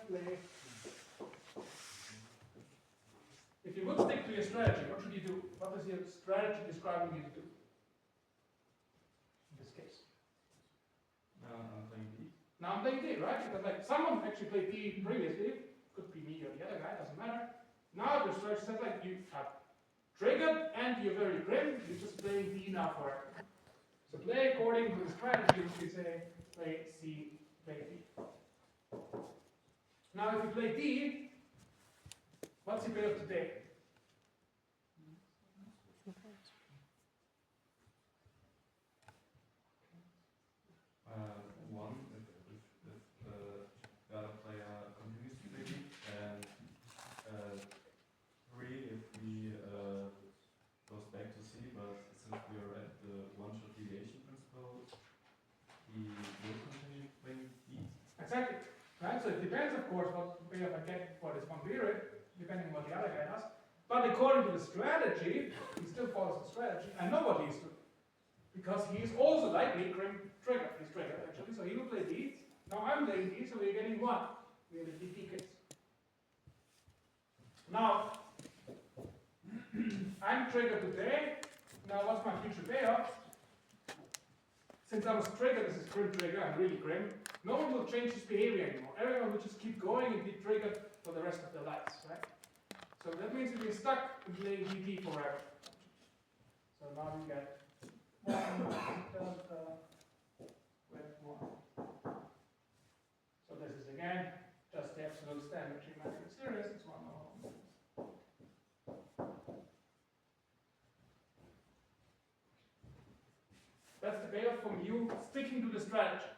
play. If you would stick to your strategy, what should you do? What is your strategy describing you to do? In this case. I'm playing D. Now I'm playing D, right? Because like someone actually played D previously, could be me or the other guy, doesn't matter. Now the strategy says like you have triggered and you're very grim, you're just playing D now forever. So play according to the strategy, which we say play C, play D. Now if you play D, what's the play of today? One, if the other player continues to play D, and 3 if we goes back to C, but since we are at the one-shot deviation principle, he will continue playing D. Exactly. Right? So it depends, of course, what payoff I get for this one period, depending on what the other guy does. But according to the strategy, he still follows the strategy. I know what he's doing. Because he is also likely triggered. He's triggered, actually. So he will play D. Now I'm playing D, so we're getting 1. We have a DD case. Now, I'm triggered today. Now, what's my future payoff? Since I was triggered as a grim trigger, I'm really grim, no one will change his behavior anymore. Everyone will just keep going and be triggered for the rest of their lives, right? So that means we'll be stuck in playing DD forever. So now we get 1 delta with 1. So this is again just the absolute standard geometric series. It's 1 over 1. That's the payoff from you sticking to the strategy.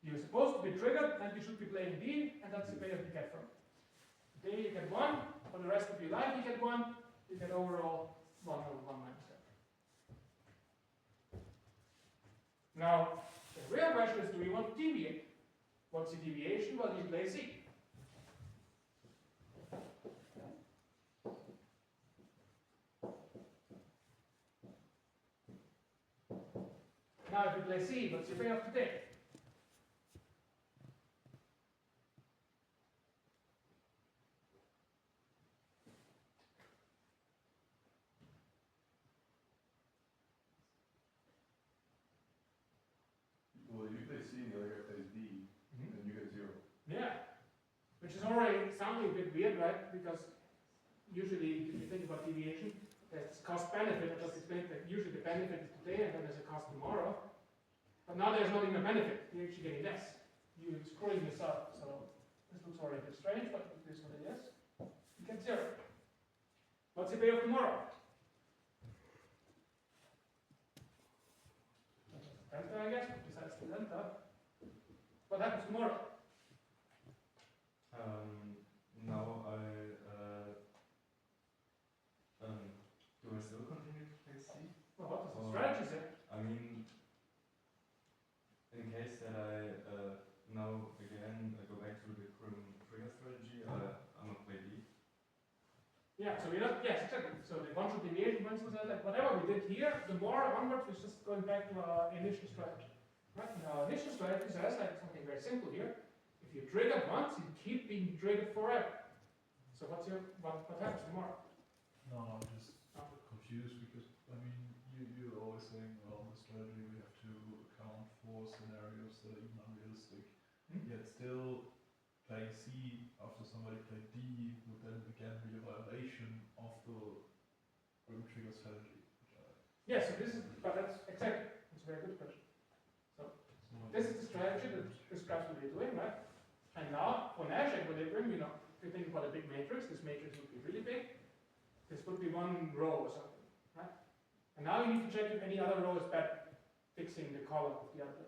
You're supposed to be triggered and you should be playing D, and that's the payoff you get from it. Today you get 1, for the rest of your life you get 1, you get overall 1 over 1 minus that. Now, the real question is, do we want to deviate? What's the deviation? Well, you play C. Now, if you play C, what's your payoff today? Well, you play C and the other guy plays D, and you get 0. Yeah. Which is already sounding a bit weird, right? Because usually, if you think about deviation, there's cost benefit. I just explained that usually the benefit is today and then there's a cost tomorrow. But now there's not even a benefit. You're actually getting less. You're screwing yourself. So this looks already a bit strange, but it is what it is. You get 0. What's the payoff tomorrow? Delta, I guess, besides the delta. What happens tomorrow? Now do I still continue to play C? Well, what does the strategy say? I mean, in case that I now again go back to the grim trigger strategy, I'm gonna play D. Yeah, so we're not, yes, exactly. So the one-shot deviation principle says that whatever we did here, tomorrow onwards, we're just going back to our initial strategy. Right? And our initial strategy says like something very simple here. If you trigger once, you keep being triggered forever. So what happens tomorrow? No, I'm just confused because, I mean, you're always saying, well, the strategy we have to account for scenarios that are even unrealistic. Yet still playing C after somebody played D would then again be a violation of the grim trigger strategy. Yes, so this is, but that's exactly, that's a very good question. So this is the strategy that describes what we're doing, right? And now, for Nash equilibrium, you know, if you think about a big matrix, this matrix would be really big. This would be one row or something, right? And now you need to check if any other row is better, fixing the column of the other.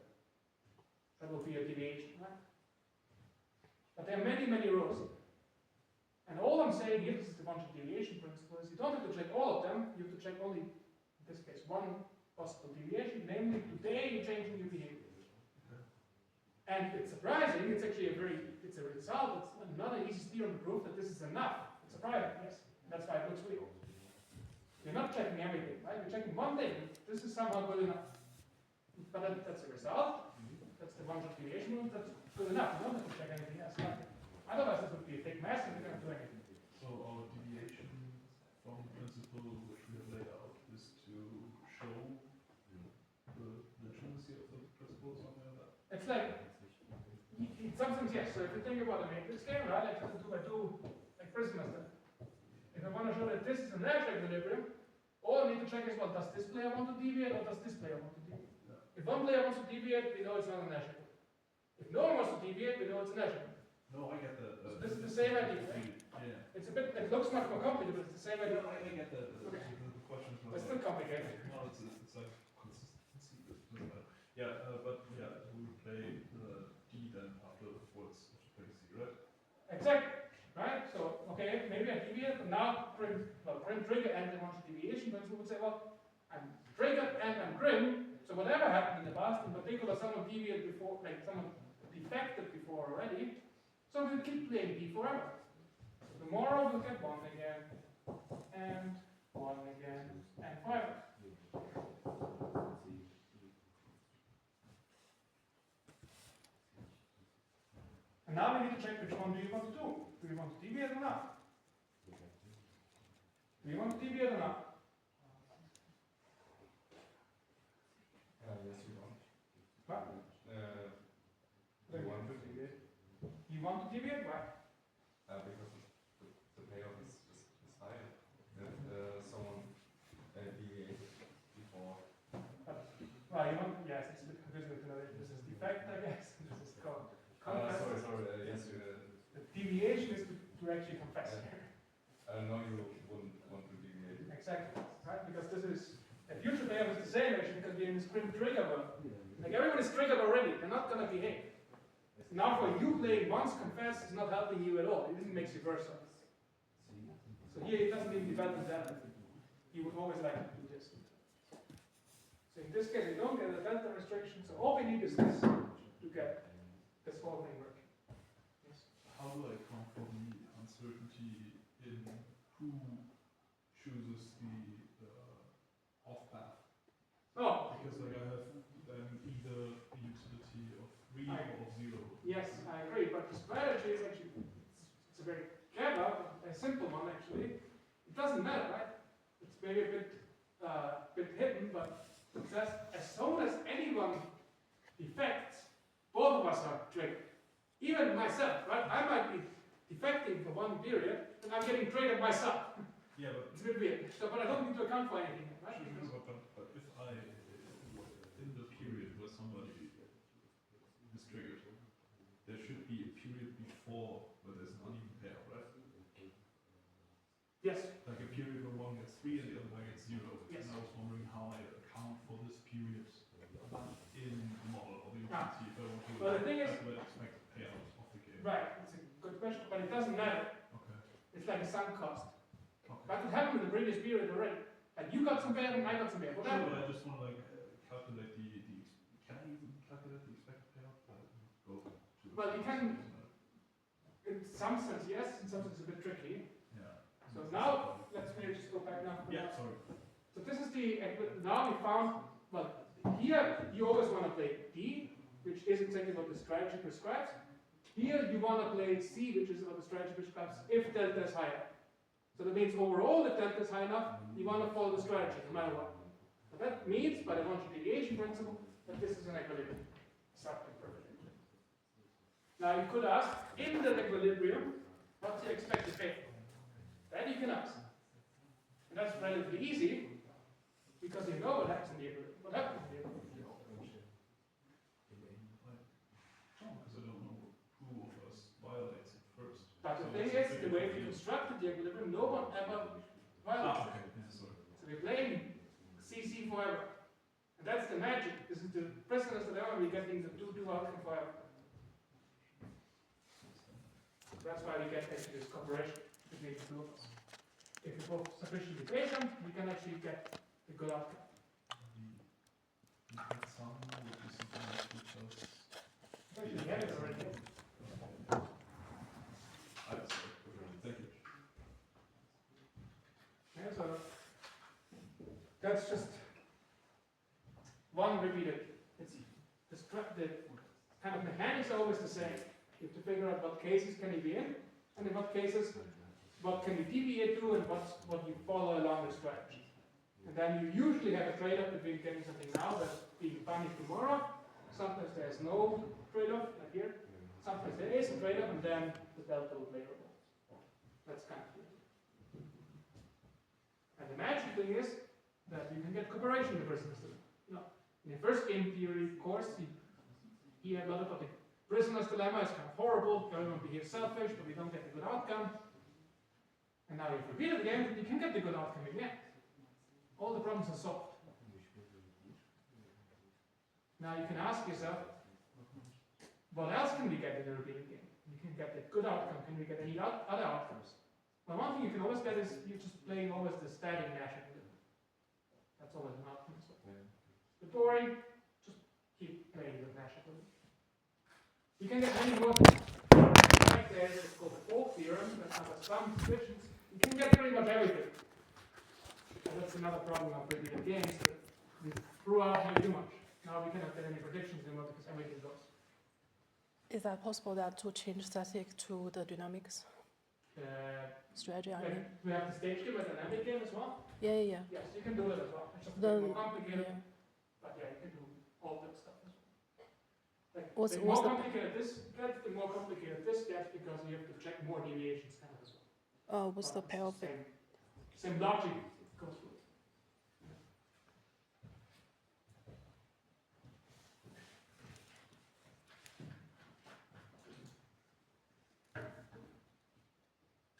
That will be a deviation, right? But there are many, many rows. And all I'm saying here, this is the one-shot deviation principle, is you don't have to check all of them, you have to check only, in this case, one possible deviation, namely today you're changing your behavior. And it's surprising, it's actually it's a result, it's not an easy theorem to prove that this is enough. It's surprising, yes. That's why it looks weird. You're not checking everything, right? You're checking one thing. This is somehow good enough. But that's a result. That's the one-shot deviation rule. That's good enough. You don't have to check anything else. Otherwise, this would be a big mess and we can't do anything. So our deviation from the principle which we have laid out is to show the legitimacy of the principle or something like that? It's like, in some sense, yes. So if you think about a matrix game, right, like 2 by 2, like prisoners, if I want to show that this is a Nash equilibrium, all I need to check is, well, does this player want to deviate or does this player want to deviate? Yeah. If one player wants to deviate, we know it's not a Nash equilibrium. If no one wants to deviate, we know it's a Nash equilibrium. No, I get that. So this is the same idea, right? Yeah. It's a bit, it looks much more complicated, but it's the same idea. I get that. Okay. The question is not It's still complicated. no, it's like consistency. It doesn't matter. Yeah, but yeah, we would play D then afterwards after playing C, right? Exactly, right? So, okay, maybe I deviate, but now Grim trigger and the one-shot deviation principle would say, well, I'm triggered and I'm Grim, so whatever happened in the past, in particular someone deviated before, like someone defected before already, so we'll keep playing D forever. So tomorrow we'll get 1 again, and 1 again, and forever. And now we need to check which one do you want to do. Do you want to deviate or not? Do you want to deviate or not? Yes, you want. What? You want to deviate? You want to deviate? Why? Because the payoff is higher. If someone deviated before. Well, you want, yes, it's a bit confusing to know that this is defect, I guess. This is called confess. Sorry, yes, The deviation is to actually confess here. no, you wouldn't want to deviate. Exactly, right? Because this is, a future payoff is the same actually, because we're in this Grim trigger world. Like everyone is triggered already, they're not going to behave. Now for you playing once confess is not helping you at all, it even makes you versa. So here it doesn't even develop that. You would always like to do this. So in this case we don't get a delta restriction, so all we need is this to get this whole thing working. Yes. How do I account for the uncertainty in who chooses the off path? Oh, Because like I have then either the utility of 3 or of 0. yes, I agree, but the strategy is actually, it's a very clever, a simple one actually. It doesn't matter, right? It's maybe a bit hidden, but it says as soon as anyone defects, both of us are triggered. Even myself, right? I might be defecting for one period, and I'm getting triggered myself. Yeah, but It's a bit weird. So, but I don't need to account for anything, right? sure, but if I, in the period where somebody is triggered, there should be a period before where there's an uneven pair, right? Yes. Like a period where one gets 3 and the other one gets 0. Yes. And I was wondering how I account for this period in the model or the utility if I want to Well, the thing is, calculate expected payout of the game. right, it's a good question, but it doesn't matter. Okay. It's like a sunk cost. Okay. That could happen in the previous period already. Like you got some pair and I got some pair. What Sure, happened? but I just want to like calculate can I even calculate the expected payout? Go to Well, you can, in some sense yes, in some sense it's a bit tricky. Yeah. So now, let's maybe just go back now. Yeah, sorry. So this is the, now we found, well, here you always want to play D, which is exactly what the strategy prescribes. Here you want to play C, which is what the strategy prescribes if delta is higher. So that means overall, if delta is high enough, you want to follow the strategy, no matter what. But that means, by the one-shot deviation principle, that this is an equilibrium. Something perfect. Now you could ask, in the equilibrium, what's the expected fate? That you can ask. And that's relatively easy, because you know what happens in the equilibrium. What happens in the equilibrium? Because I don't know who of us violates it first. But the So thing it's is, a the way we big constructed the equilibrium, no one ever violates it. okay. Yeah, sorry. So we're playing CC forever. And that's the magic. This is the precedence that ever we're getting the 2-2 outcome forever. That's why we get actually this cooperation between the two of us. If we're both sufficiently patient, we can actually get a good outcome. The sum would be something like 2 plus. Actually, we have it already. Thank you. Yeah, so that's just one repeated. It's the dynamics are always the same. You have to figure out what cases can you be in, and in what cases, what can you deviate to, and what you follow along the strategy. And then you usually have a trade-off between getting something now that's being punished tomorrow. Sometimes there's no trade-off, like here. Sometimes there is a trade-off, and then the delta will play a role. That's kind of it. And the magic thing is that you can get cooperation in the prisoner's dilemma. You know, in the first game theory course, he had a lot about the prisoner's dilemma. It's kind of horrible. Everyone behaves selfish, but we don't get the good outcome. And now if you repeat it again, you can get the good outcome again. All the problems are solved. Now you can ask yourself, what else can we get in a repeated game? You can get a good outcome. Can we get any other outcomes? Well, one thing you can always get is you're just playing always the static Nash equilibrium. That's always an outcome. So it's boring. Just keep playing the Nash equilibrium. You can get many more things. Like there's what's called the fault theorem that has some suspicions. You can get pretty much everything. And that's another problem of repeated games, that we threw out way too much. Now we cannot get any predictions anymore because everything goes. Is that possible that to change static to the dynamics strategy? I mean, We have the stage game, a dynamic game as well. yeah. Yes, you can do it as well. It's just a The, bit more complicated, yeah. but yeah, you can do all that stuff as well. Like, What's the more the- complicated this gets, the more complicated this gets because you have to check more deviations kind of as well. What's But the pair of it? same logic goes through it.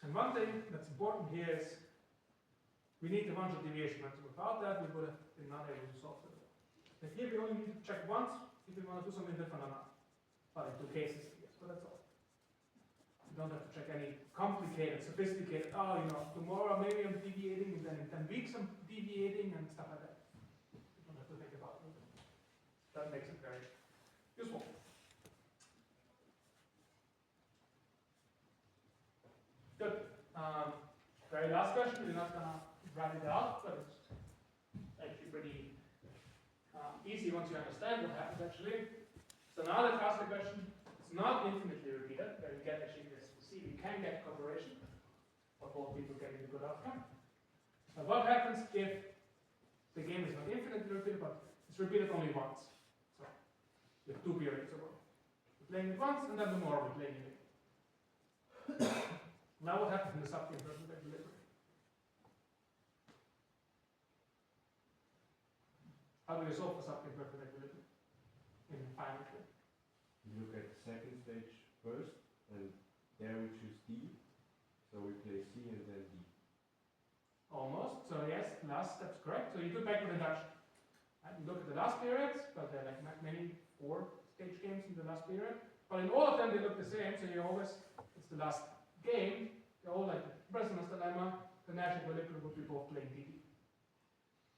And one thing that's important here is we need the one-shot deviation maximum. Without that, we would have been not able to solve it. But here we only need to check once if we want to do something different or not. But in two cases, yes, but that's all. You don't have to check any complicated, sophisticated, tomorrow maybe I'm deviating, and then in 10 weeks I'm deviating, and stuff like that. You don't have to think about it. That makes it very useful. Good. Very last question. We're not going to write it out, but it's actually pretty easy once you understand what happens actually. So now let's ask the question. It's not infinitely repeated, but we get actually this. See, we can get cooperation of all people getting a good outcome. Now what happens if the game is not infinitely repeated, but it's repeated only once? So we have two periods of work. We're playing it once, and then tomorrow we're playing it again. Now what happens in the subinversion equilibrium? How do we solve the subinversion equilibrium in final form? You look at the second stage first, and there we choose D. So we play C and then D. Almost. So yes, last step's correct. So you do backward induction. You look at the last periods, but there are like many 4-stage games in the last period. But in all of them they look the same, so you always, it's the last game, they're all like the prisoner's dilemma, the Nash equilibrium would be both playing DD.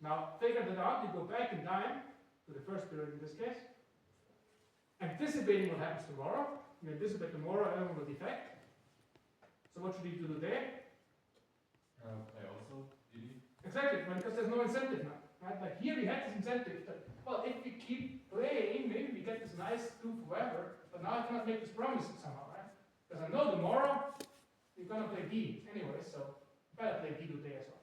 Now, figure that out, you go back in time, to the first period in this case, anticipating what happens tomorrow. You anticipate tomorrow everyone will defect. So what should you do today? I also DD. Exactly, because there's no incentive now. Right? Like here we had this incentive that, well, if we keep playing, maybe we get this nice 2 forever, but now I cannot make this promise somehow, right? Because I know tomorrow you're going to play D anyway, so better play D today as well.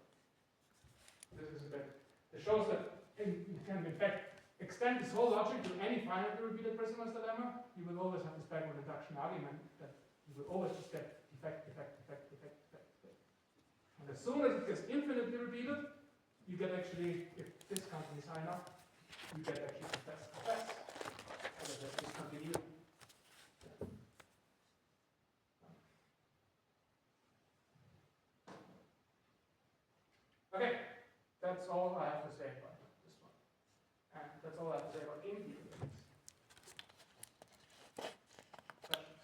This is a bit, it shows that you can in fact extend this whole logic to any finitely repeated prisoner's dilemma. You will always have this backward induction argument that you will always just get defect. And as soon as it gets infinitely repeated, you get actually, if this company is high enough, you get actually confess. So that discontinue. Okay, that's all I have to say about this one. And that's all I have to say about game theory. Questions?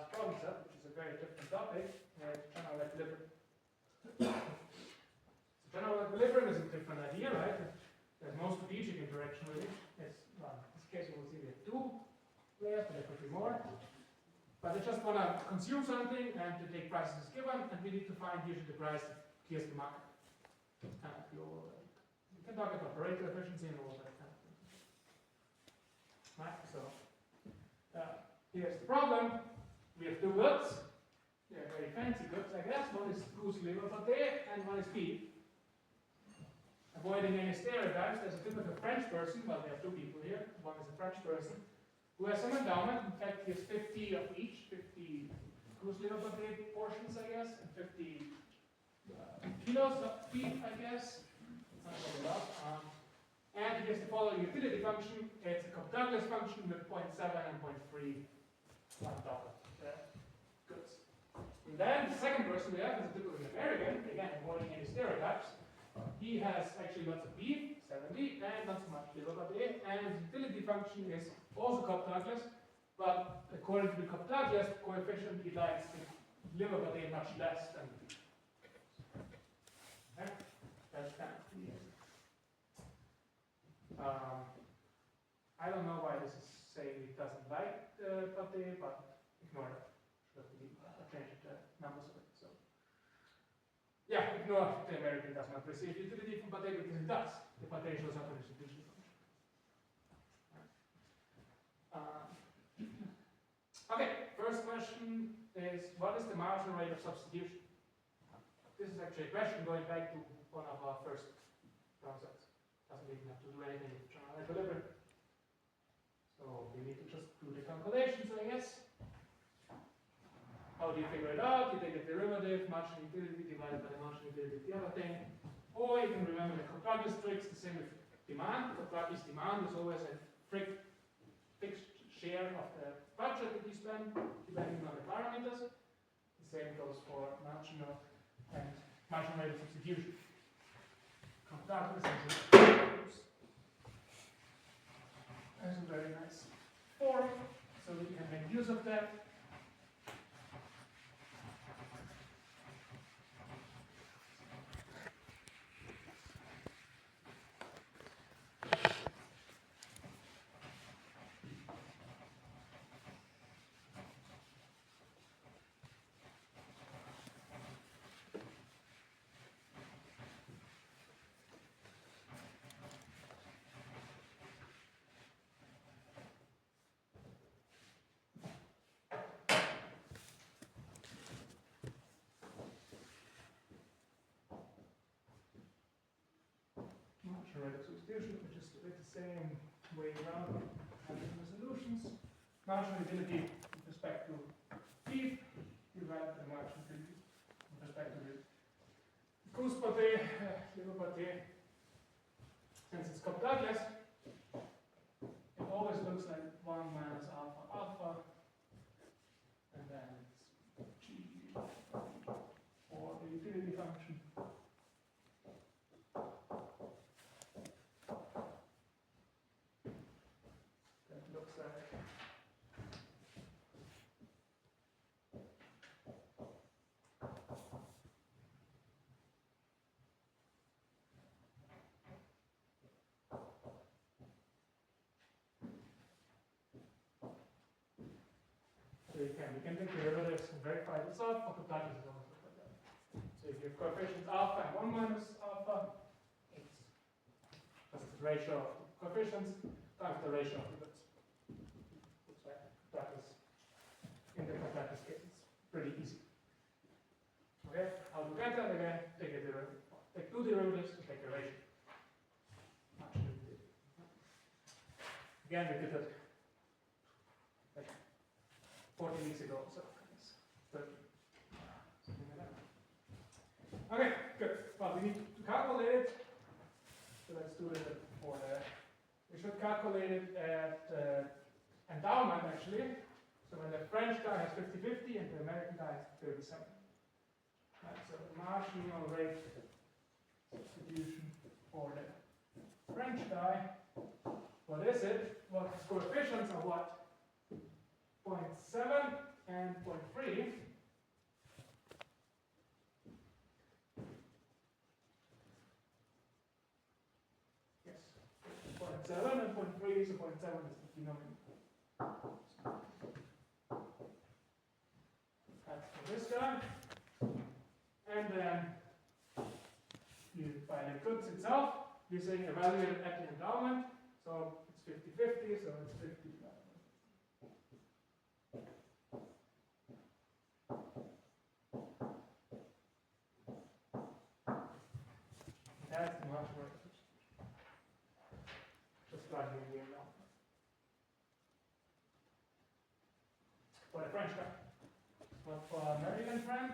last problem set, which is a very different topic, general equilibrium. So general equilibrium is a different idea, right? There's no strategic interaction really. It's, well, in this case we will see we have two layers, but there could be more. But they just want to consume something and to take prices as given, and we need to find usually the price that clears the market. You can talk about Pareto efficiency and all that kind of thing. Right, so here's the problem. We have two goods. They're very fancy goods, I guess. One is goose liver pâté and one is beef. Avoiding any stereotypes, there's a typical French person, well, we have two people here. One is a French person who has some endowment. In fact, he has 50 of each, 50 goose liver pâté portions, I guess, and 50 kilos of beef, I guess. Not very lot. And he has the following utility function. It's a Cobb-Douglas function with 0.7 and 0.3 on top of the goods. And then the second person we have is a typical American, again, avoiding any stereotypes. He has actually lots of beef, 70, and not so much liver pâté, and his utility function is also Cobb-Douglas, but according to the Cobb-Douglas coefficient, he likes the liver pâté much less than the beef. Okay? That's kind of the I don't know why this is saying it doesn't like the pâté, but ignore that. I'll change the numbers of it. So yeah, ignore the American does not receive utility from pâté because it does. The pâté shows up in the distribution function. Okay, first question is what is the marginal rate of substitution? This is actually a question going back to one of our first concepts. Doesn't even have to do anything with general equilibrium. So we need to just do the calculations, I guess. How do you figure it out? You take a derivative, marginal utility divided by the marginal utility of the other thing. Or you can remember the Cobb-Douglas tricks, the same with demand. Cobb-Douglas demand is always a fixed share of the budget that you spend, depending on the parameters. The same goes for marginal and marginal rate of substitution. Cobb-Douglas is a very nice form, so that you can make use of that. Marginal rate of substitution, which is the same way around having the solutions. Marginal utility with respect to beef divided by marginal utility with respect to the goose pâté, liver pâté. Since it's Cobb-Douglas, it always looks like 1 minus alpha alpha, and then it's G for the utility function. You can take derivatives and verify this out. For Cobb-Douglas is always like that. So if you have coefficients alpha and 1 minus alpha, it's just the ratio of the coefficients times the ratio of the goods. Looks like Cobb-Douglas. In the Cobb-Douglas case, it's pretty easy. Okay, how to get that again? Take a derivative. Take two derivatives to take the ratio. Again, we did that 40 weeks ago, so it's 30. Something like that. Okay, good. Well, we need to calculate it. So let's do it for we should calculate it at endowment actually. So when the French guy has 50-50 and the American guy has 37. Right, so the marginal rate substitution for the French guy. What is it? Well, his coefficients are what? 0.7 and 0.3. Yes, 0.7 and 0.3, so 0.7 is the denominator. That's for this guy. And then by the goods itself, using evaluated at the endowment, so it's 50-50, so it's 50. That's the marginal rate. Just plug in here now. For the French guy. But for American friend,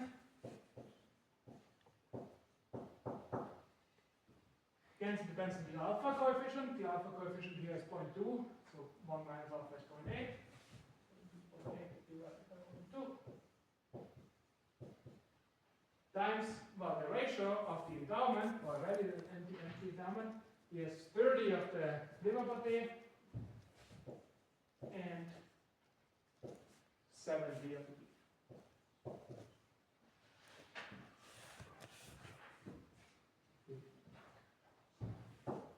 again, it depends on the alpha coefficient. The alpha coefficient here is 0.2, so 1 minus alpha is 0.8. 0.8 divided by 0.2. Times, well, the ratio of the endowment, or value of the endowment, is 30 of the liver body and 70 of the beef.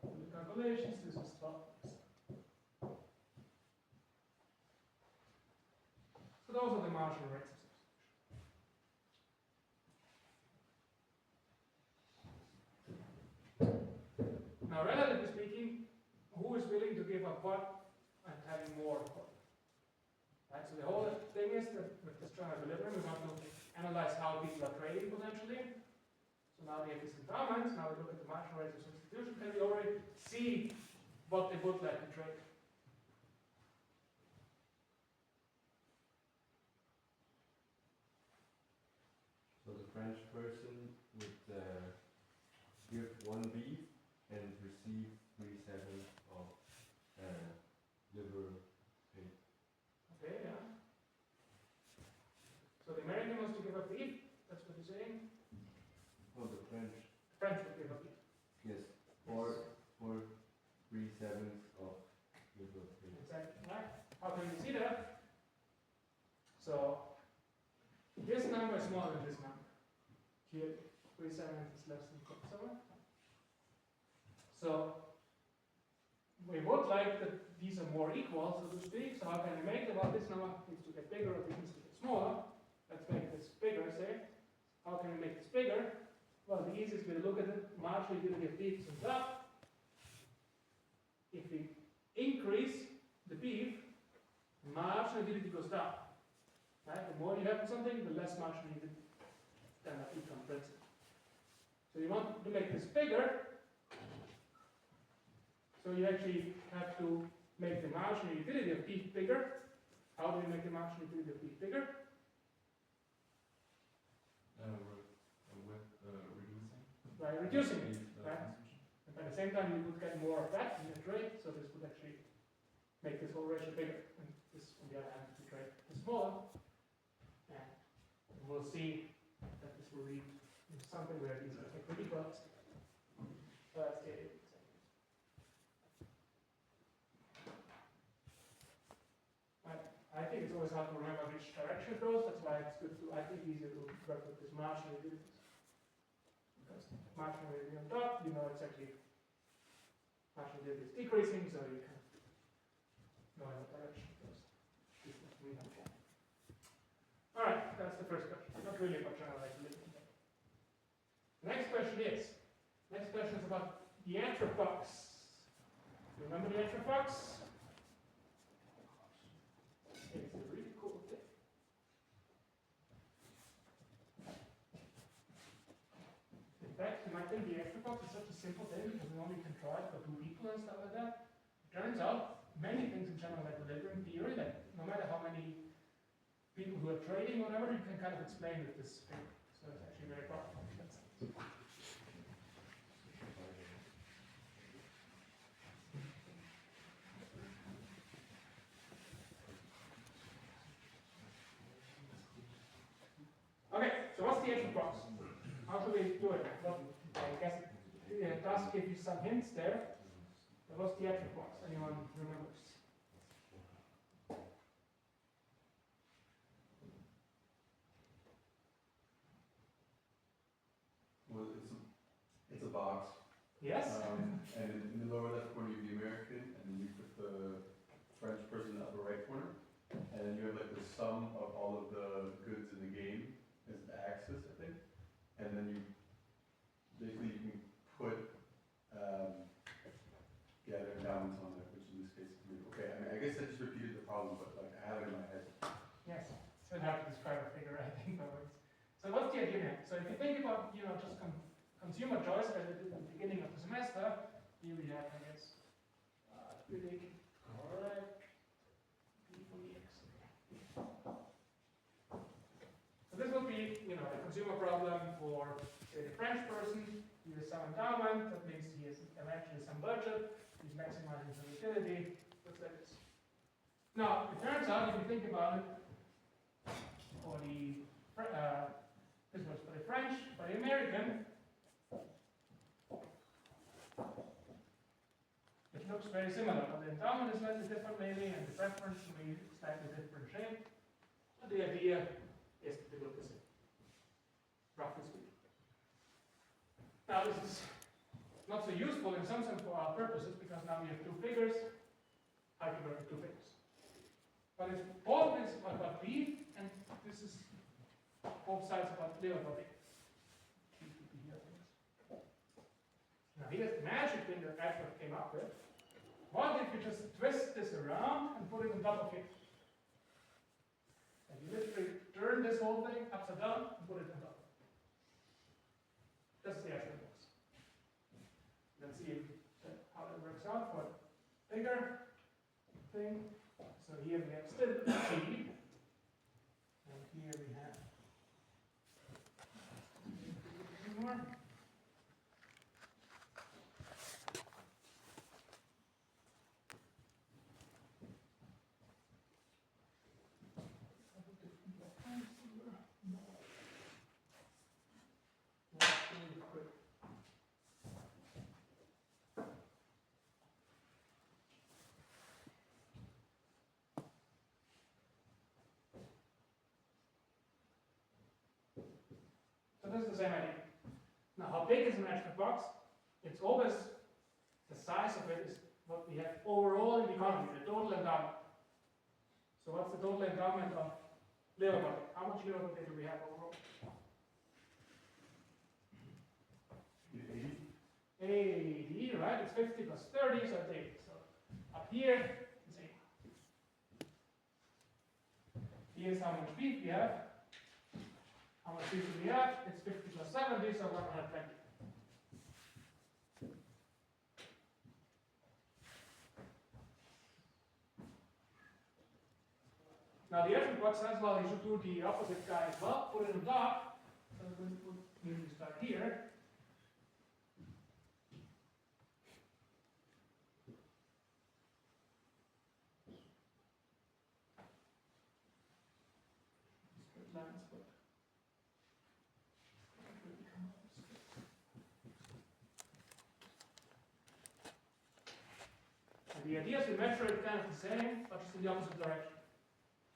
The calculations, this is 12. So those are the marginal rates of substitution. Now, relatively speaking, who is willing to give up what and having more of what? Right, so the whole thing is that with this trial equilibrium, we want to analyze how people are trading potentially. So now we have these endowments, now we look at the marginal rates of substitution, and we already see what they would like to trade. So the French person would give 1 beef and receive 3/7 of liver pay. Okay, yeah. So the American wants to give up beef, that's what you're saying? Oh, the French. The French would give up beef. Yes. Or 3/7 of liver pay. Exactly, right? How can you see that? So this number is smaller than this number. Here, 3/7 is less than 0.7. So we would like that these are more equal, so to speak. So how can we make it? Well, this number needs to get bigger, or it needs to get smaller. Let's make this bigger, say. How can we make this bigger? Well, the easiest way to look at it, marginal utility of beef is up. If we increase the beef, marginal utility goes down. Right? The more you have something, the less marginal utility than that income principle. So you want to make this bigger. So you actually have to make the marginal utility of beef bigger. How do you make the marginal utility of beef bigger? Reducing. By reducing it. Beef, right? consumption. And at the same time, you would get more fat in the trade, so this would actually make this whole ratio bigger. And this, on the other hand, the trade is smaller. And we'll see that this will lead to something where these are equally equal. So that's the idea. I think it's always hard to remember which direction it goes. That's why it's good to, I think, easier to work with this marginal utilities. Because marginal utility on top, you know exactly marginal utility is decreasing, so you can know in what direction it goes. Alright, that's the first question. Not really about general equilibrium. The next question is about the Intervall. You remember the Intervall? It's a really cool thing. In fact, you might think the Intervall is such a simple thing because we only can try it for 2 people and stuff like that. It turns out, many things in general equilibrium theory, that no matter how many people who are trading or whatever, you can kind of explain with this thing. So it's actually very powerful in that sense. Okay, so what's the Intervall? How should we do it? Well, I guess it does give you some hints there. But what's the Intervall? Anyone remembers? Yes. And in the lower left corner you have the American, and then you put the French person in the upper right corner, and then you have like the sum of all of the goods in the game as the axis, I think, and then you basically you can put yeah, their endowments on there, which in this case is me. Okay, I mean, I guess I just repeated the problem, but like I have it in my head. Yes. It's been hard to describe a figure, I think. So what's the idea here? So if you think about, just consumer choice as it is at the beginning of the semester, here we have, I guess, critic, correct, B from the X. So this would be, a consumer problem for, say, the French person. He has some endowment, that means he has eventually some budget, he's maximizing some utility, looks like this. Now, it turns out, if you think about it, for the, this was for the French, for the American, it looks very similar, but the endowment is slightly different maybe, and the preference may be slightly different shape. But the idea is that they look the same, roughly speaking. Now this is not so useful in some sense for our purposes, because now we have two figures, how to work with two figures. But it's both is about B, and this is both sides about little about B. Now here's the magic thing that Ashworth came up with. What if you just twist this around and put it on top of it? And you literally turn this whole thing upside down and put it on top. That's the actual box. Let's see how that works out for a bigger thing. So here we have still G, and here we have more. So this is the same idea. Now, how big is an Ashworth box? It's always the size of it is what we have overall in the economy, the total endowment. So what's the total endowment of labor market? How much labor market do we have overall? 80, right? It's 50 plus 30, so it's 80. So up here, it's 80. Here's how much beef we have. How much beef do we have? It's 50 plus 70, so 120. Now the Ashworth box says, well, you should do the opposite guy as well, put it on top. So we start here. And the idea is to measure it kind of the same, but just in the opposite direction.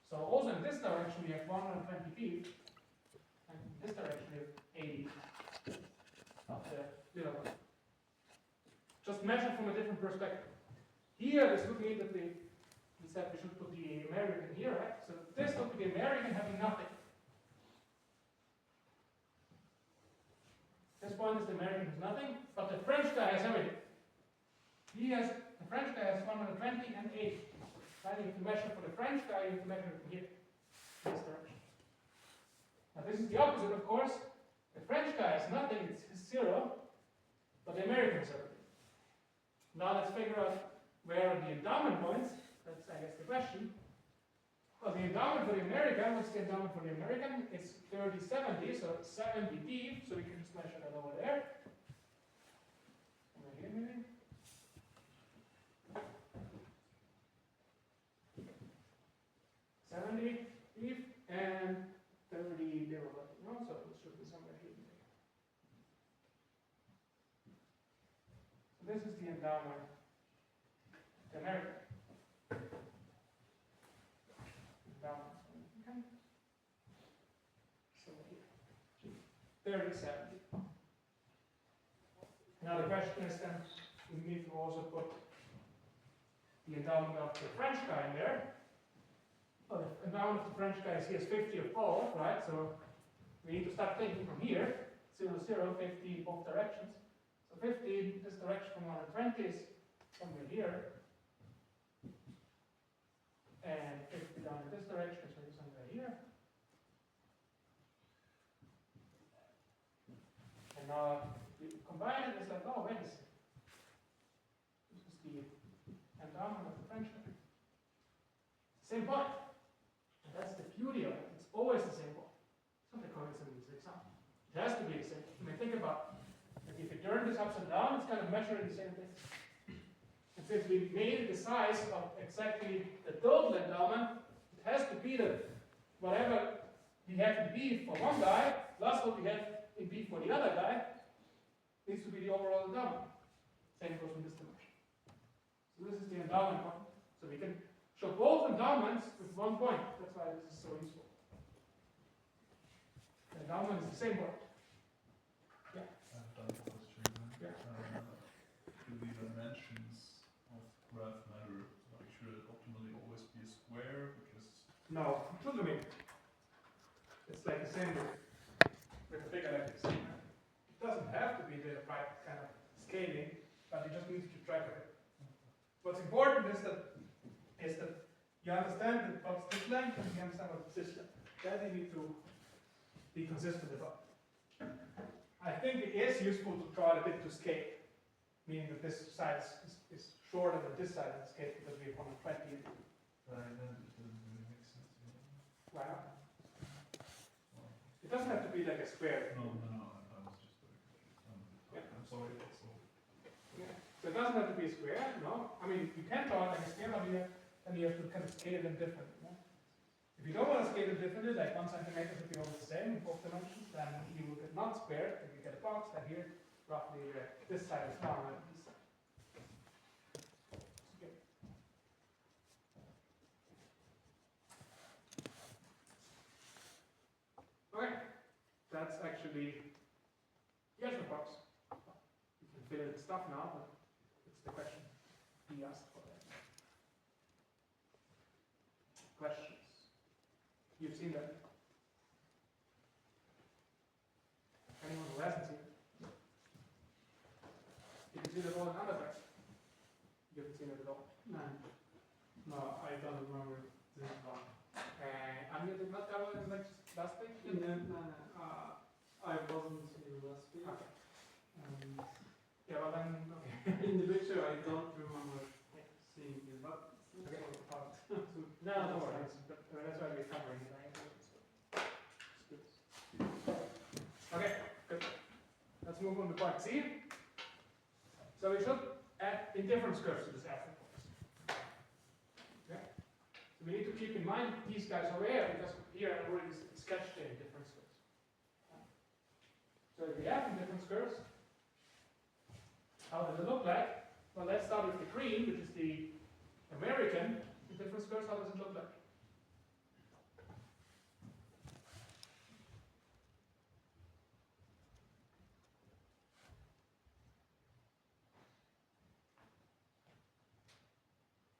So also in this direction we have 120 feet, and in this direction we have 80 of the little one. Just measured from a different perspective. Here this would mean that we said we should put the American here, right? So this would be the American having nothing. This point is the American has nothing, but the French guy has everything. The French guy has 120 and 80. Right? You have to measure for the French guy, you have to measure it from here, this direction. Now this is the opposite, of course. The French guy has nothing, it's 0, but the American has everything. Now let's figure out where are the endowment points. That's, I guess, the question. Well, the endowment for the American, what's the endowment for the American? It's 30-70, so 70 deep, so we can just measure that over there. Over here, maybe. Deep and 30 there, no, so it should be somewhere here. So this is the endowment, the American. Endowment. Okay. So here, 30-70. Now the question is then, we need to also put the endowment of the French guy in there. Well, the endowment of the French guy is here is 50 of both, right? So we need to start thinking from here. 0, 0, 50 both directions. So 50 this direction from 120 is somewhere here. And 50 down in this direction is maybe somewhere here. And now we combine it, it's like, oh, wait a second. This is the endowment of the French guy. Same point. And that's the beauty of it. It's always the same point. It's not a coincidence, it's example. It has to be the same. I mean, think about it. If you turn this upside down, it's kind of measuring the same thing. And since we made the size of exactly the total endowment, it has to be the whatever we have in B for one guy, plus what we have in B for the other guy, needs to be the overall endowment. Same goes in this dimension. So this is the endowment point. So we can show both endowments with one point. That's why this is so useful. The endowment is the same point. Yeah. I've done a question. Yeah. Do the dimensions of graph matter? Like, should it optimally always be a square? Because No, totally. It's like the same with the bigger like this. It doesn't have to be the right kind of scaling, but you just need to keep track of it. What's important is that you understand that what's this length and you understand what's this length. That you need to be consistent about. I think it is useful to try a bit to scale, meaning that this side is shorter than this side of the scale because we have 120. then it doesn't really make sense. Why not? It doesn't have to be like a square. No, I was just very confused. I'm sorry, that's all. Yeah. So it doesn't have to be a square, no? I mean, you can draw it like a square, but then you have to kind of scale them differently. No? If you don't want to scale them differently, like 1 centimeter should be always the same in both dimensions, then you will get not squared, then you get a box, then here, roughly this side is smaller than this side. Okay. Okay, that's actually the actual box. You can fill in the stuff now, but it's the question he asked for that. Questions? You've seen that? Anyone who hasn't seen it? You can see that all in undergrad. You haven't seen it at all. No, I don't remember this one. And you did not cover it like last week? No. I wasn't here last week. Okay. Yeah, well then, okay. In the picture, I don't remember seeing it, but it's not so hard. No, don't worry. That's why we're covering it. Right? It's good. Okay, good. Let's move on to point C. So we should add indifference curves to this aspect box. Okay? So we need to keep in mind these guys over here, because here I already sketched the indifference curves. So if we have indifference curves, how does it look like? Well, let's start with the green, which is the American indifference curves. How does it look like?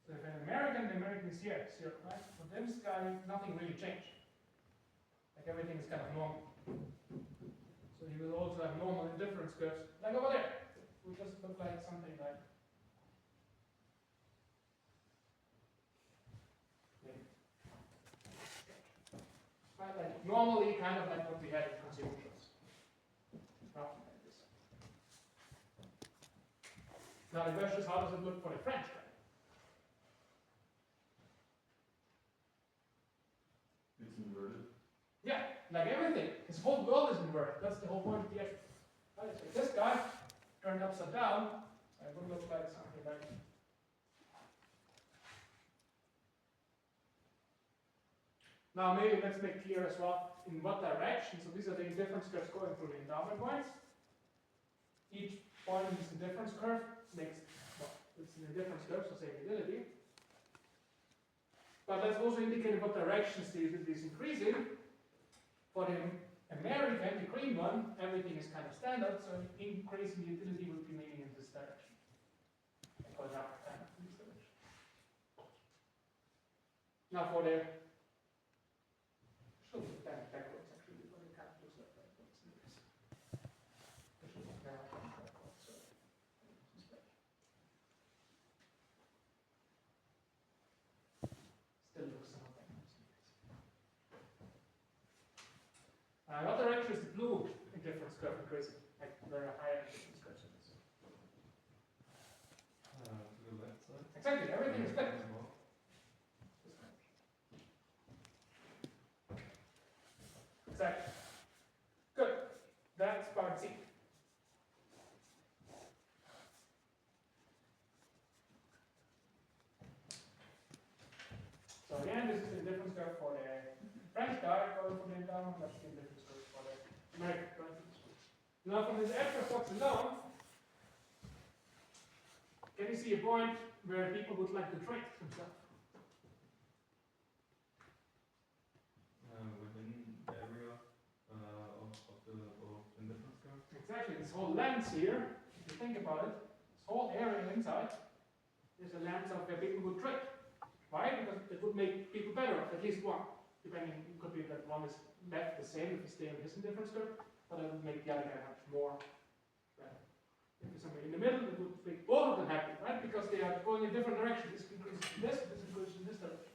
So if an American, the American is here, 0, right? For this guy, nothing really changed. Like everything is kind of normal. So you will also have normal indifference curves, like over there. It will just look like something like right, like normally kind of like what we had in consumer shows. Roughly like this. Now the question is, how does it look for the French guy? It's inverted. Yeah, like everything. His whole world is inverted. That's the whole point of the exercise. Right? So this guy turned upside down, it would look like something like now maybe let's make clear as well in what direction. So these are the indifference curves going through the endowment points. Each point in this indifference curve makes, well, it's an indifference curve, so say utility. But let's also indicate what directions the utility is increasing for the American, the green one, everything is kind of standard, so increasing the utility would be leaning in this direction. Going up kind of in this direction. Now for the should be backwards actually, but it kind of looks like backwards in this. It should be backwards, so still looks somewhat backwards. What direction is the blue indifference curve increasing? Like very high indifference curve. To the left side. Exactly, everything is flipped. Exactly. Good. That's part C. So again, this is the difference curve for the French guy going from the down. That's the difference curve for the American going from the school. Now from this extra box and down, can you see a point where people would like to trade themselves? Within the area of the indifference curve. Exactly, this whole lens here, if you think about it, this whole area inside is a lens of where people would trade. Why? Because it would make people better off, at least one. Depending, it could be that one is left the same if you stay on this indifference curve, but it would make the other guy much more better. If you're somewhere in the middle, it would make both of them happy, right? Because they are going in different directions. This increases in this increases in this direction.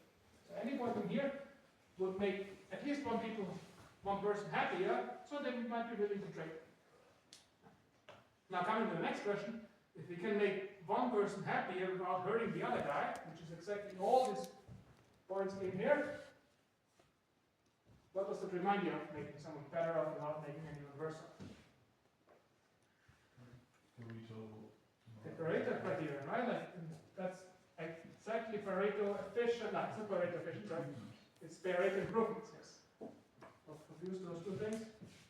So any point from here would make at least one person happier, so they might be willing to trade. Now coming to the next question, if we can make one person happier without hurting the other guy, which is exactly all these points in here, what does it remind you of? Making someone better off without making anyone worse off? The Pareto criterion, right? Like, that's exactly Pareto efficient. No, it's not Pareto efficient, right? It's Pareto improvements, yes. Don't confuse those two things.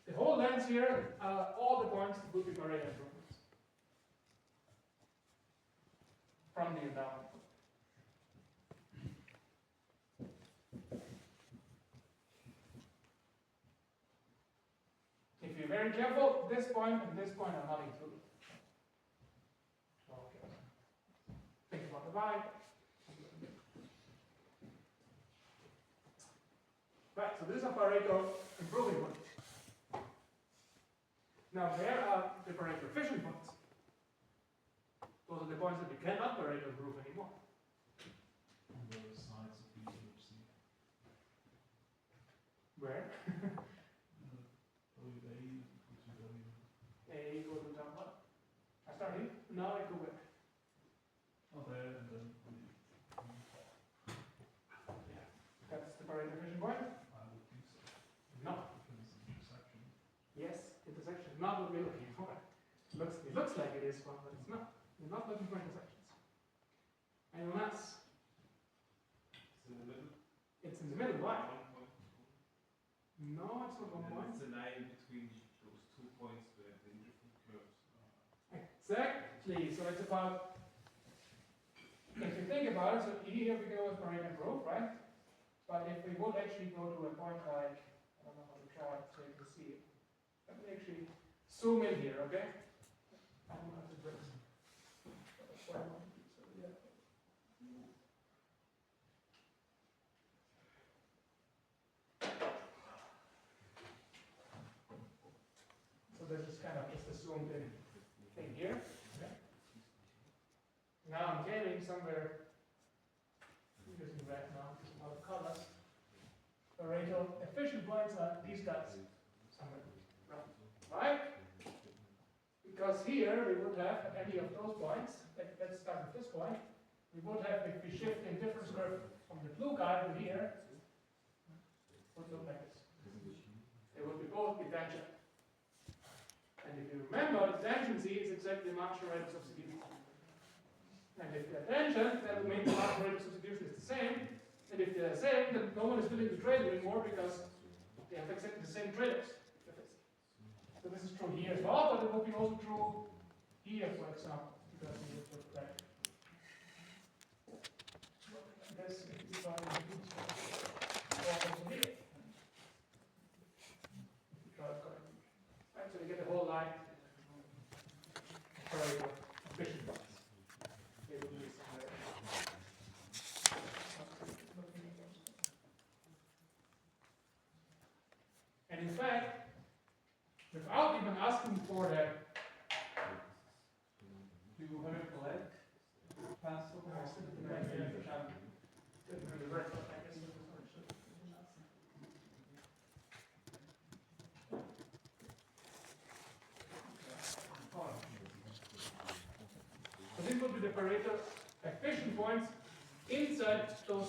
The whole lens here, all the points would be Pareto improvements. From the endowment. If you're very careful, this point and this point are not included. Okay. Think about the vibe. Right, so these are Pareto improving points. Now, where are the Pareto efficient points? Those are the points that you cannot Pareto improve anymore. On the sides of the ellipse. Where? Probably A equal to top what? I start here, now I go back. oh, there and then Yeah. That's the Pareto efficient point? I would think so. No. Because it's an intersection. Yes, intersection, not what we're looking for. It looks like it is one, but it's not. We're not looking for intersections. Anyone else? It's in the middle. It's in the middle, why? 1 point. No, it's not 1 point. It's a line between those 2 points where the different curves are. Exactly, so it's about, if you think about it, so here we go with Pareto improve, right? But if we would actually go to a point like, I don't know how to draw it so you can see it. Let me actually zoom in here, okay? I don't know how to do this. So, yeah. So this is kind of just a zoomed in thing here. Okay. Now I'm getting somewhere, using red now, because a lot of colors. Pareto efficient points are these guys. Somewhere. Right? Because here we would have any of those points, let's start with this point, we would have, if we shift the indifference curve from the blue guy to here, would look like this. They would be both be tangent. And if you remember, the tangency is exactly the marginal rate of substitution. And if they're tangent, that would mean the marginal rate of substitution is the same. And if they're the same, then no one is willing to trade anymore because they have exactly the same trade-offs. So this is true here as well, but it would be also true here, for example, because we would look back. This is also here.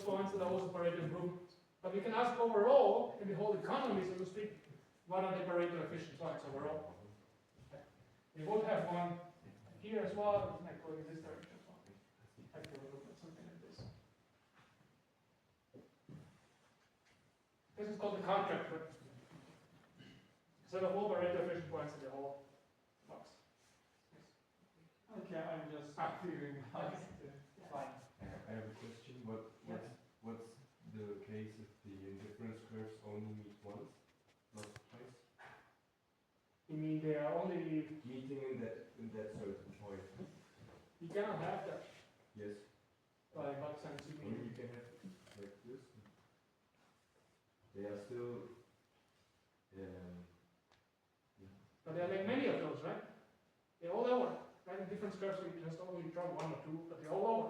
points that are also Pareto improvements. But we can ask overall, in the whole economy, so to speak, what are the Pareto efficient points overall? Okay. We would have one here as well, it might go in this direction as well. I could look at something like this. This is called the contract rate. So the whole Pareto efficient points in the whole box. Yes. Okay, I'm just figuring out. Fine. I have a question. What's the case if the indifference curves only meet once, not twice? You mean they are only, Meeting in that certain point. you cannot have that. Yes. By what sense you Only mean? you can have like this. They are still. But there are like many of those, right? They're all over. Right? In different curves, we just only draw one or two, but they're all over.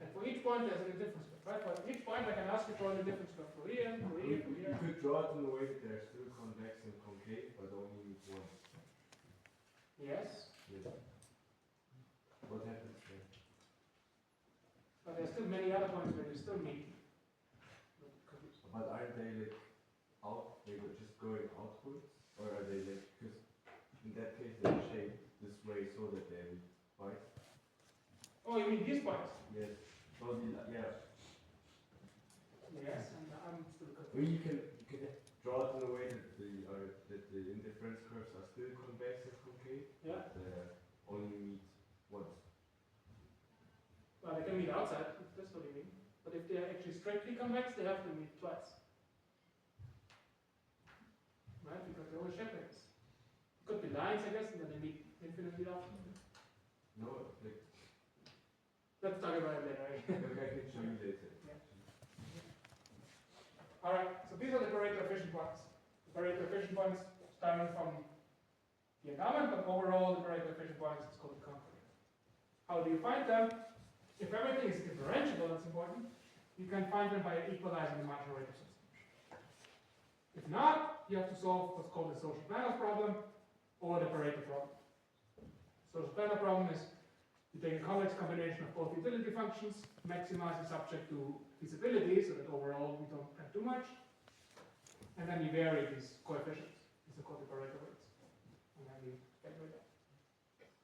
And for each point, there's an indifference curve, right? For each point, I can ask you for an indifference curve for here, for here, for You here. could draw it in a way that they're still convex and concave, but only meet once. Yes, Yes. What happens then? but there's still many other points where you still meet. But aren't they like out? They were just going outwards, or are they like? Because in that case, they're shaped this way so that they meet twice. Oh, you mean these points? Yes. So yeah. Yes, and I'm still I confused. mean, you can draw it in a way that the indifference curves are still convex and concave, Yeah. but only meet once. Well, they can meet outside, if that's what you mean. But if they are actually strictly convex, they have to meet twice. Right? Because they're always shapeless. It could be lines, I guess, and then they meet infinitely often. No, like Let's talk about it later. okay, I can show you later. Alright, so these are the Pareto efficient points. The Pareto efficient points starting from the endowment, but overall the Pareto efficient points is called the confidence. How do you find them? If everything is differentiable, that's important, you can find them by equalizing the marginal rate of substitution. If not, you have to solve what's called the social planner problem or the Pareto problem. Social planner problem is you take a convex combination of both utility functions, maximize it subject to feasibility so that overall we don't have too much, and then you vary these coefficients. These are called the Pareto rates. And then you get rid of it.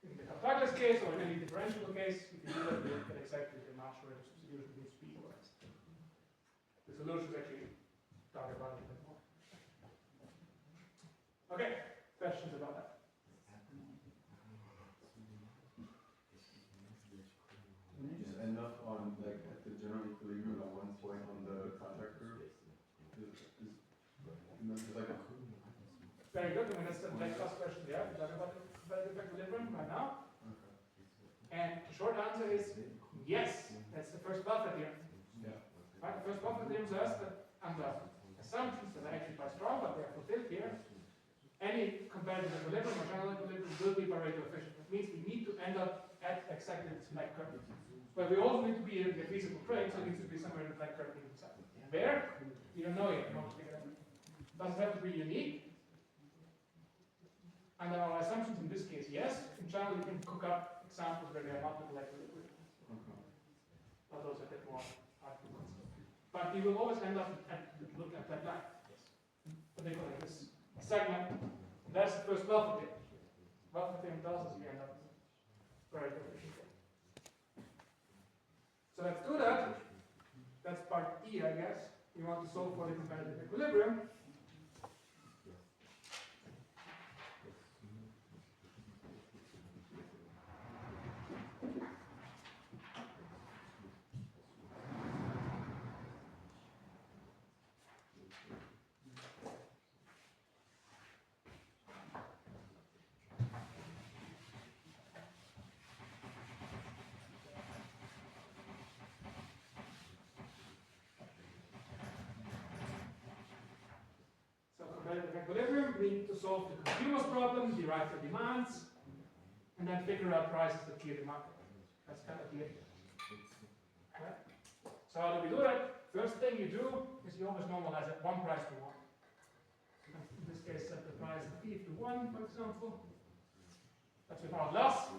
In the Douglas case or in any differential case, if you do that, you get exactly the marginal rate of substitution with speed equalized. The solution is actually talk about it a bit more. Okay, questions about that? Can you just end up on, like, at the general equilibrium at one point on the contract curve? There's like a... Very good. I mean, that's the next last question. Yeah, we talk about the competitive equilibrium right now. And the short answer is yes. That's the first Buffett theorem. Yeah. Right? The first Buffett theorem says that under assumptions that are actually quite strong, but they are fulfilled here, any competitive equilibrium or general equilibrium will be Pareto efficient. That means we need to end up at exactly this black curve. But we also need to be in a feasible plane, so it needs to be somewhere in the black curve inside. Where? We don't know yet. We want to figure it out. Doesn't have to be unique. Under our assumptions in this case, yes. In general, we can cook up examples where we have multiple equilibrium. But those are a bit more hard to consider. But we will always end up at looking at that line. Particularly this segment. That's the first Buffett theorem. Buffett theorem tells us we end up very efficient. So let's do that. That's part E, I guess. We want to solve for the competitive equilibrium. Equilibrium, we need to solve the consumer's problem, derive the demands, and then figure out prices that clear the market. That's kind of the idea. Right? So how do we do that? First thing you do is you always normalize it 1 price to 1. In this case, set the price of P to 1, for example. That's without loss.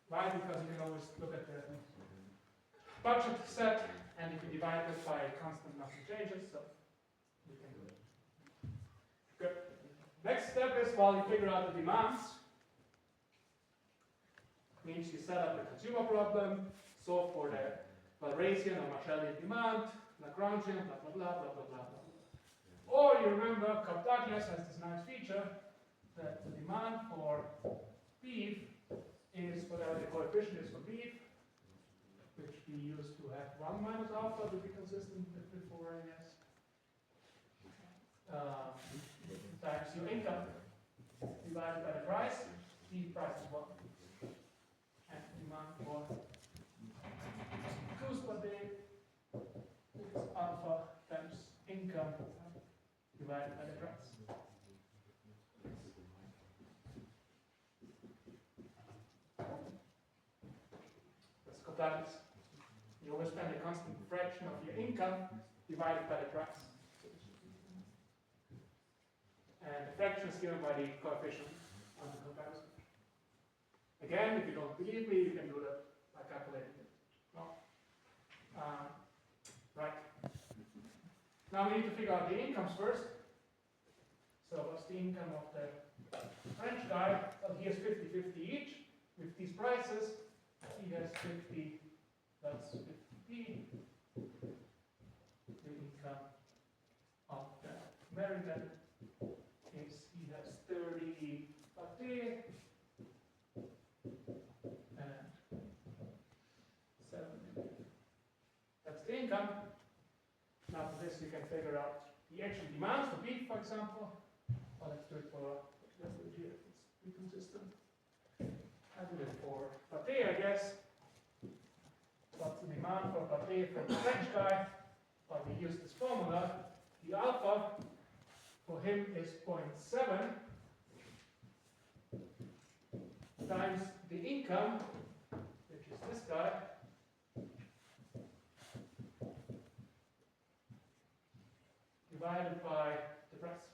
Why? Because you can always look at the budget set, and if you divide it by a constant, nothing changes, so you can do it. Good. Next step is, while you figure out the demands, means you set up the consumer problem, solve for the Walrasian or Marshallian demand, Lagrangian, blah blah blah blah blah blah blah. Or you remember Cobb-Douglas has this nice feature that the demand for beef is whatever the coefficient is for beef, which we used to have 1 minus alpha to be consistent with before, I guess. Times your income divided by the price. Beef price is 1. And demand for goose per day is alpha times income divided by the price. That's Cobb-Douglas. You always spend a constant fraction of your income divided by the price. And the fraction is given by the coefficient on the comparison. Again, if you don't believe me, you can do that by calculating it. No. Right. Now we need to figure out the incomes first. So what's the income of the French guy? Well, he has 50-50 each. With these prices, he has 50, that's 50. The income of the American is he has 30 pâté and 7. That's the income. Now for this you can figure out the actual demands for beef, for example. Well, let's do it here. Let's be consistent. I do it for pâté, I guess. What's the demand for pâté from the French guy? Well, we use this formula. The alpha for him is 0.7 times the income, which is this guy, divided by the price.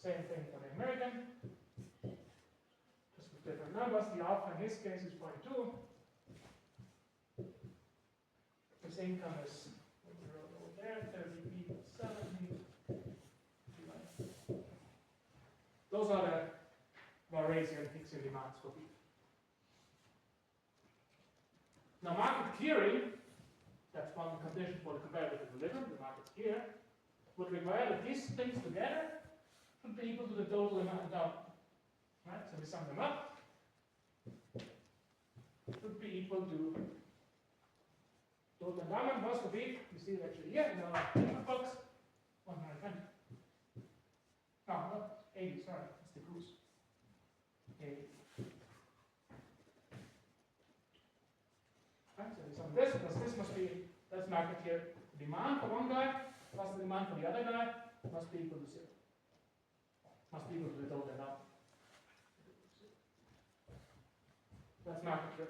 Same thing for the American, just with different numbers. The alpha in his case is 0.2. His income is over there, 30p, 70. Those are the Walrasian Hicksian demands for beef. Now market clearing, that's one condition for the comparative equilibrium, the market's here, would require that these things together should be equal to the total amount down. Right? So we sum them up. Should be equal to total endowment was for beef. You see it actually here in our input box. 120. No, not 80, sorry, it's the cruise. 80. Right, so we sum this, because this must be, that's market here. Demand for one guy plus the demand for the other guy must be equal to 0. Must be equal to the total endowment. That's market here.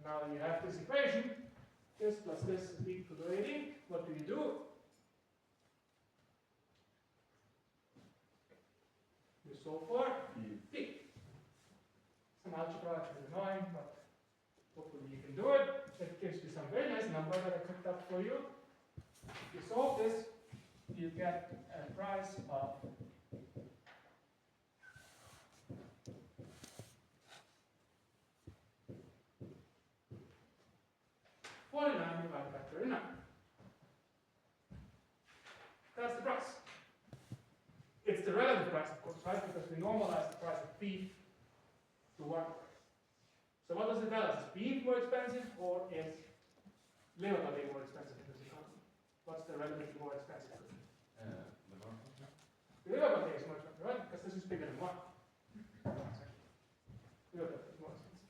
Now you have this equation. This plus this is equal to 80. What do you do? You solve for P. Some algebra, it's a bit annoying, but hopefully you can do it. It gives you some very nice number that I cooked up for you. If you solve this, you get a price of 49 divided by 39. That's the price. It's the relative price, of course, right? Because we normalize the price of beef to 1. So what does it tell us? Is beef more expensive or is liver pâté more expensive in this economy? What's the relatively more expensive good? The liver pâté is more expensive, right? Because this is bigger than 1. Liver pâté is more expensive.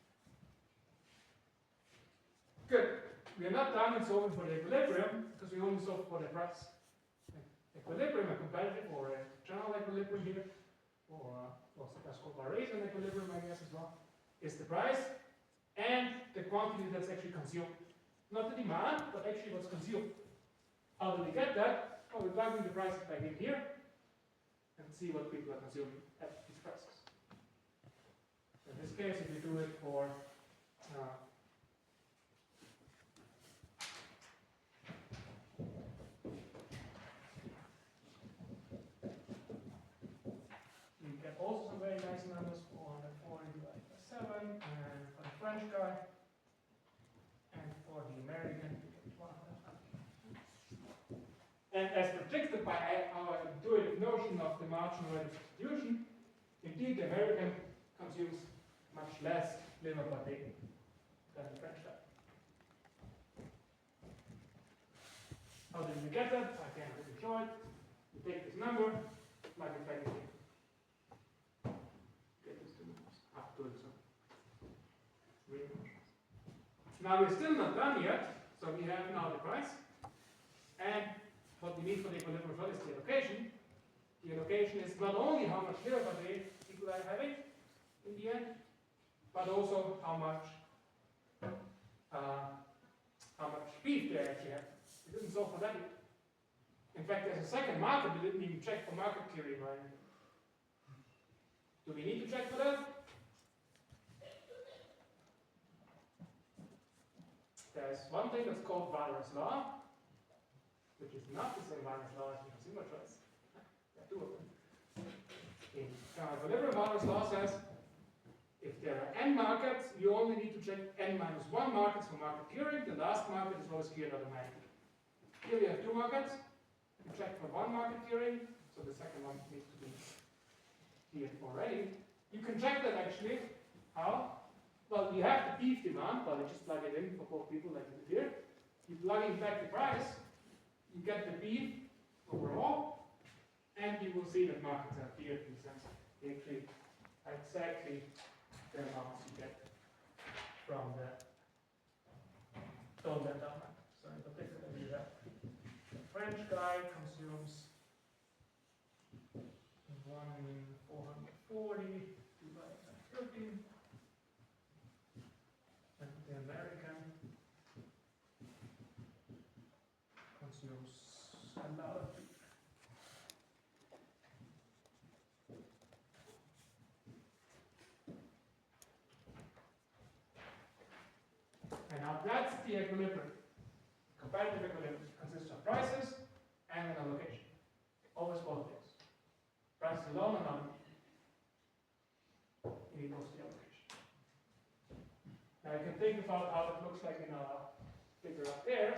Good. We are not done in solving for the equilibrium because we only solve for the price. Equilibrium, a competitive or a general equilibrium here, or sometimes called Walrasian equilibrium, I guess as well, is the price and the quantity that's actually consumed. Not the demand, but actually what's consumed. How do we get that? Oh, we plug in the prices back in here and see what people are consuming at these prices. In this case, if you do it for you get also some very nice numbers, 440 divided by 7, and for the French guy, and for the American, you get 100. And as predicted by our intuitive notion of the marginal rate of substitution, indeed the American consumes much less liver per day than the French guy. How did we get that? I can't really show it. You take this number, plug it back in. Get these two numbers up to it. Now we're still not done yet, so we have now the price. And what we need for the equilibrium result is the allocation. The allocation is not only how much liver per day people are having in the end, but also how much beef they actually have. We didn't solve for that yet. In fact, there's a second market we didn't even check for market theory, right? Do we need to check for that? There's one thing that's called Waller's law, which is not the same Waller's law as the consumer choice. There are two of them. In equilibrium, Waller's law says if there are n markets, you only need to check n minus 1 markets for market clearing. The last market is always cleared automatically. Here we have 2 markets. You check for 1 market clearing, so the second one needs to be cleared already. You can check that actually. How? Well, you have the beef demand, well, you just plug it in for both people like you did here. You plug in back the price, you get the beef overall, and you will see that markets are cleared in the sense they actually are exactly the amounts you get from the total endowment. So in particular, we have the French guy consumes 1,440 divided by 13. And the American consumes a lot of beef. And now that's the equilibrium. Comparative equilibrium consists of prices and an allocation. Always both things. Prices alone are not equals the allocation. Now you can think about how it looks like in our figure up there.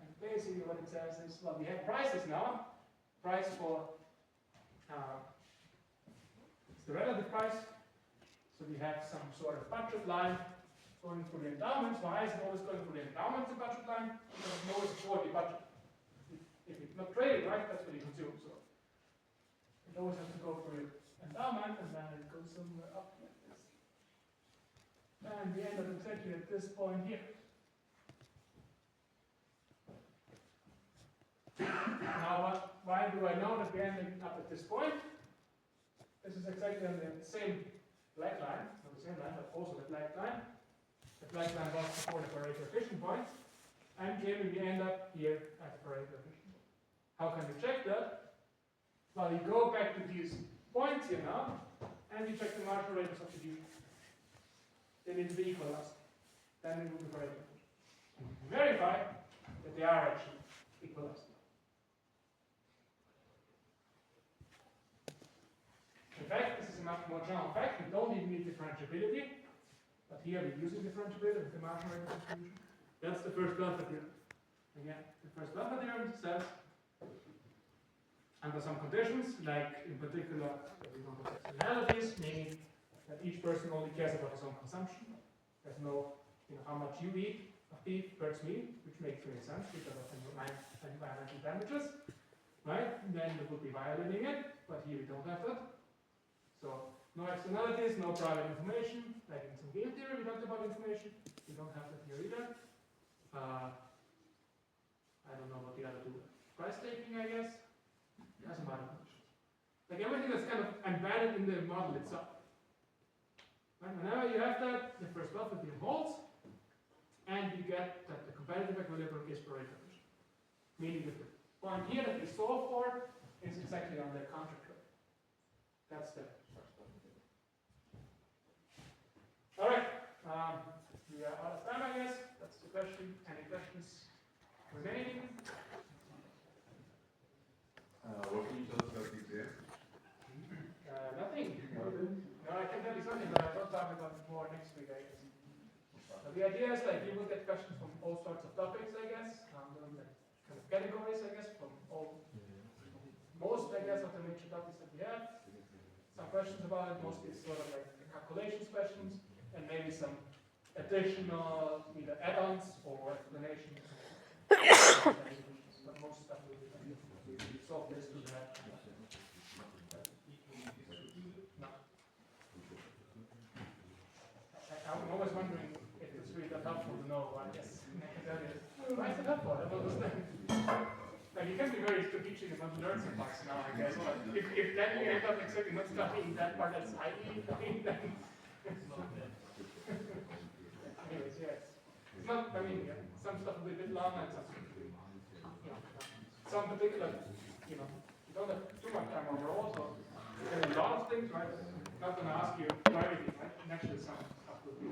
And basically what it says is, well, we have prices now. Price for, it's the relative price. So we have some sort of budget line going through the endowments. Why is it always going through the endowments, the budget line? Because it's always for the budget. If it's not traded, right, that's what you consume. So it always has to go through the endowment, and then it goes somewhere up like this. And we end up exactly at this point here. Now, why do I know that we're ending up at this point? This is exactly on the same black line, not the same line, but also the black line. The black line was before the Pareto efficient point, and clearly we end up here at the Pareto efficient point. How can we check that? Well, you go back to these points here now, and you check the marginal rate of substitution. They need to be equalized. Then we will be Pareto efficient. And we can verify that they are actually equalized. In fact, this is a much more general fact. We don't even need differentiability, but here we're using differentiability with the marginal rate of substitution. That's the first Belfer theorem. Again, the first Belfer theorem says, under some conditions, like in particular, that we don't have externalities, meaning that each person only cares about his own consumption. There's no, how much you eat of beef hurts me, which makes really sense because of environmental damages, right? And then we would be violating it, but here we don't have that. So no externalities, no private information. Like in some game theory, we talked about information. We don't have that here either. I don't know what the other two. Price taking, I guess. Doesn't matter. Like everything that's kind of embedded in the model itself. Right? Whenever you have that, the first Belfer theorem holds, and you get that the competitive equilibrium is Pareto efficient. Meaning that the point here that we solve for is exactly on the contract curve. That's the first one. tell you something, but I don't talk about it more next week, I guess. So the idea is like you will get questions from all sorts of topics, I guess, like kind of categories, I guess, from all, most, I guess, of the major topics that we have. Some questions about it, mostly sort of like the calculations questions, and maybe some additional either add-ons or explanations. But most stuff will be solve this to that. I'm always wondering if it's really that helpful to know, I guess. Why is it helpful? I don't understand. Like, you can be very strategic and not learn so much now, I guess. But if then you end up exactly not studying that part that's highly, then. Anyways, yes. It's not, I mean, some stuff will be a bit longer and some, some particular, you don't have too much time overall, so there's a lot of things, right? I'm not going to ask you for everything, right? And actually, some stuff will be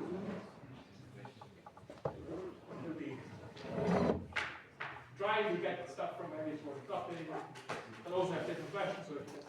trying to get stuff from any sort of topic. I'll also have different questions, so if you